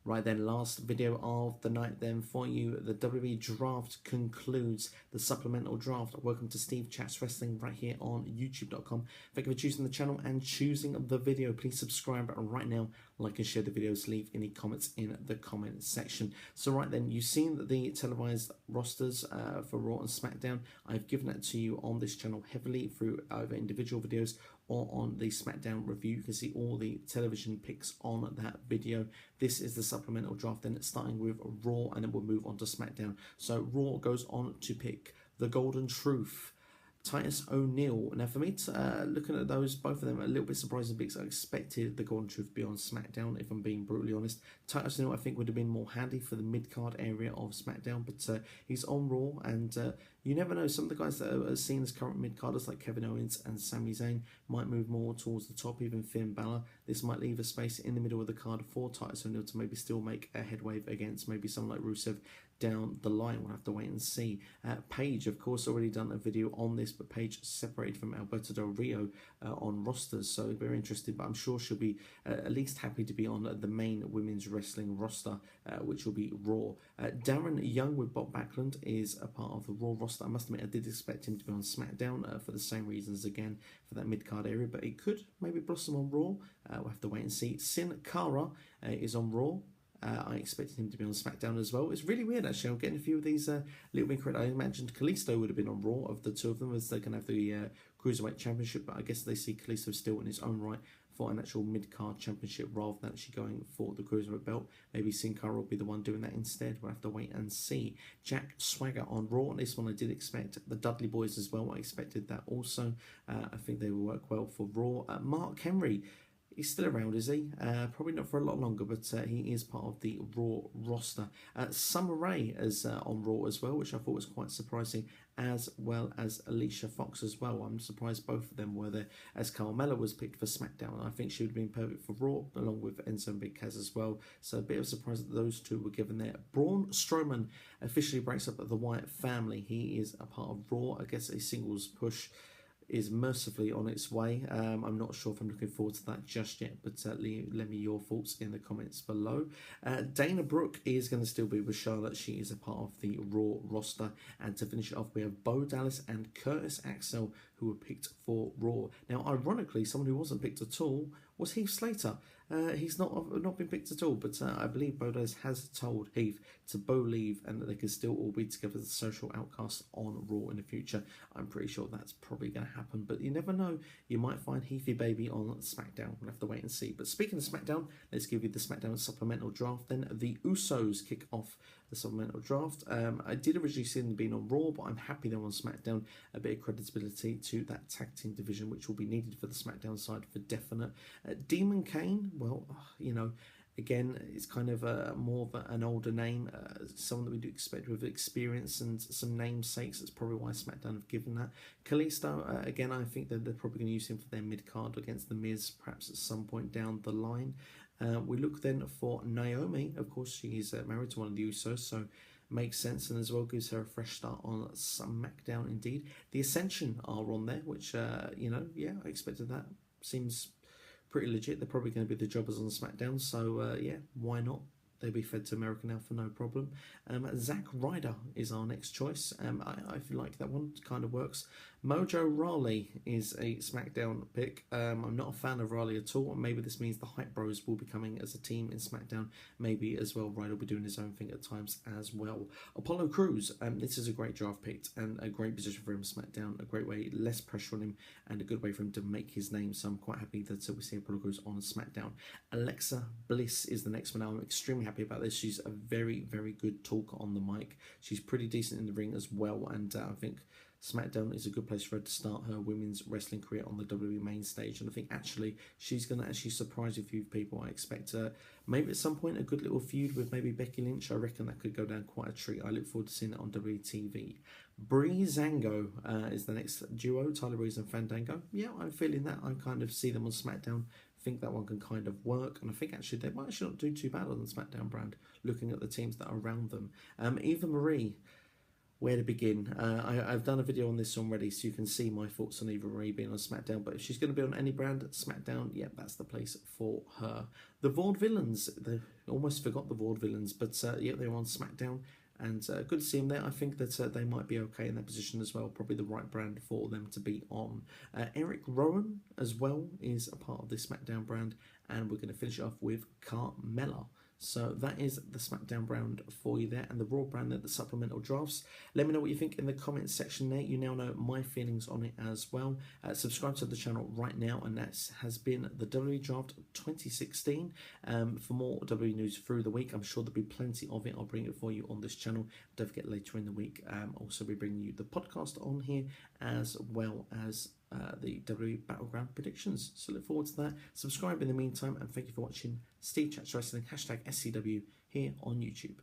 Right then, last video of the night then for you. The WWE draft concludes, the supplemental draft. Welcome to Steve Chats Wrestling right here on youtube.com. Thank you for choosing the channel and choosing the video. Please subscribe right now, like and share the videos, leave any comments in the comment section. So right then, you've seen the televised rosters for Raw and SmackDown. I've given that to you on this channel heavily through either individual videos or on the SmackDown review. You can see all the television picks on that video. This is the supplemental draft, then starting with Raw, and then we'll move on to SmackDown. So Raw goes on to pick the Golden Truth, Titus O'Neil. Now for me, looking at those, both of them are a little bit surprising because I expected the Golden Truth to be on SmackDown, if I'm being brutally honest. Titus O'Neil I think would have been more handy for the mid-card area of SmackDown, but he's on Raw, and you never know, some of the guys that are seen as current mid-carders like Kevin Owens and Sami Zayn might move more towards the top, even Finn Balor. This might leave a space in the middle of the card for Titus O'Neil to maybe still make a headway against maybe someone like Rusev down the line. We'll have to wait and see. Paige, of course, already done a video on this, but Paige separated from Alberto Del Rio on rosters, so very interested, but I'm sure she'll be at least happy to be on the main women's wrestling roster, which will be Raw. Darren Young with Bob Backlund is a part of the Raw roster. I must admit, I did expect him to be on SmackDown for the same reasons again, for that mid-card area, but he could maybe blossom on Raw. We'll have to wait and see. Sin Cara is on Raw. I expected him to be on SmackDown as well. It's really weird, actually. I'm getting a few of these little bit correct. I imagined Kalisto would have been on Raw of the two of them, as they can have the Cruiserweight Championship, but I guess they see Kalisto still in his own right for an actual mid-card championship rather than actually going for the Cruiserweight belt. Maybe Sin Cara will be the one doing that instead. We'll have to wait and see. Jack Swagger on Raw. This one I did expect. The Dudley Boys as well. I expected that also. I think they will work well for Raw. Mark Henry. He's still around, is he? Probably not for a lot longer, but he is part of the Raw roster. Summer Rae is on Raw as well, which I thought was quite surprising, as well as Alicia Fox as well. I'm surprised both of them were there, as Carmella was picked for SmackDown. I think she would have been perfect for Raw, along with Enzo and Big Cass as well. So a bit of a surprise that those two were given there. Braun Strowman officially breaks up the Wyatt family. He is a part of Raw. I guess a singles push is mercifully on its way. I'm not sure if I'm looking forward to that just yet, but let me your thoughts in the comments below. Dana Brooke is going to still be with Charlotte. She is a part of the Raw roster. And to finish it off, we have Bo Dallas and Curtis Axel, who were picked for Raw. Now, ironically, someone who wasn't picked at all was Heath Slater. He's not been picked at all, but I believe Bo Dallas has told Heath to leave and that they can still all be together as social outcasts on Raw in the future. I'm pretty sure that's probably going to happen, but you never know. You might find Heathy Baby on SmackDown. We'll have to wait and see. But speaking of SmackDown, let's give you the SmackDown supplemental draft. Then the Usos kick off the supplemental draft. I did originally see them being on Raw, but I'm happy they're on SmackDown. A bit of credibility to that tag team division, which will be needed for the SmackDown side for definite. Demon Kane, well, you know, again, it's kind of more of an older name, someone that we do expect with experience and some namesakes. That's probably why SmackDown have given that. Kalisto, again, I think that they're probably going to use him for their mid-card against The Miz, perhaps at some point down the line. We look then for Naomi. Of course, she is married to one of the Usos, so makes sense, and as well gives her a fresh start on SmackDown indeed. The Ascension are on there, which, you know, yeah, I expected that. Seems pretty legit. They're probably going to be the jobbers on SmackDown, so yeah, why not? They'll be fed to America now for no problem. Zack Ryder is our next choice. I feel like that one kind of works. Mojo Rawley is a SmackDown pick. I'm not a fan of Rawley at all. Maybe this means the Hype Bros will be coming as a team in SmackDown. Maybe as well, Ryder will be doing his own thing at times as well. Apollo Crews. This is a great draft pick and a great position for him in SmackDown. A great way, less pressure on him, and a good way for him to make his name. So I'm quite happy that we see Apollo Crews on SmackDown. Alexa Bliss is the next one. Now, I'm extremely happy about this. She's a very, very good talker on the mic. She's pretty decent in the ring as well, and I think SmackDown is a good place for her to start her women's wrestling career on the WWE main stage. And I think actually she's going to actually surprise a few people. I expect maybe at some point a good little feud with maybe Becky Lynch. I reckon that could go down quite a treat. I look forward to seeing that on WTV. Breezango is the next duo, Tyler Breeze and Fandango. Yeah, I'm feeling that. I kind of see them on SmackDown. I think that one can kind of work, and I think actually they might actually not do too bad on the SmackDown brand, looking at the teams that are around them. Eva Marie. where to begin. I've done a video on this already, so you can see my thoughts on Eva Marie being on SmackDown. But if she's going to be on any brand, SmackDown, yeah, that's the place for her. The Vaudevillains, they almost forgot the Vaudevillains, but yeah, they're on SmackDown. And good to see them there. I think that they might be okay in that position as well. Probably the right brand for them to be on. Eric Rowan as well is a part of the SmackDown brand. And we're going to finish off with Carmella. So that is the SmackDown brand for you there, and the Raw brand there, the supplemental drafts. Let me know what you think in the comments section there. You now know my feelings on it as well. Subscribe to the channel right now, and that has been the WWE Draft 2016. For more WWE news through the week, I'm sure there'll be plenty of it. I'll bring it for you on this channel. Don't forget, later in the week, also be bringing you the podcast on here, as well as the WWE Battleground predictions. So look forward to that. Subscribe in the meantime, and thank you for watching Steve Chats Wrestling, #SCW here on YouTube.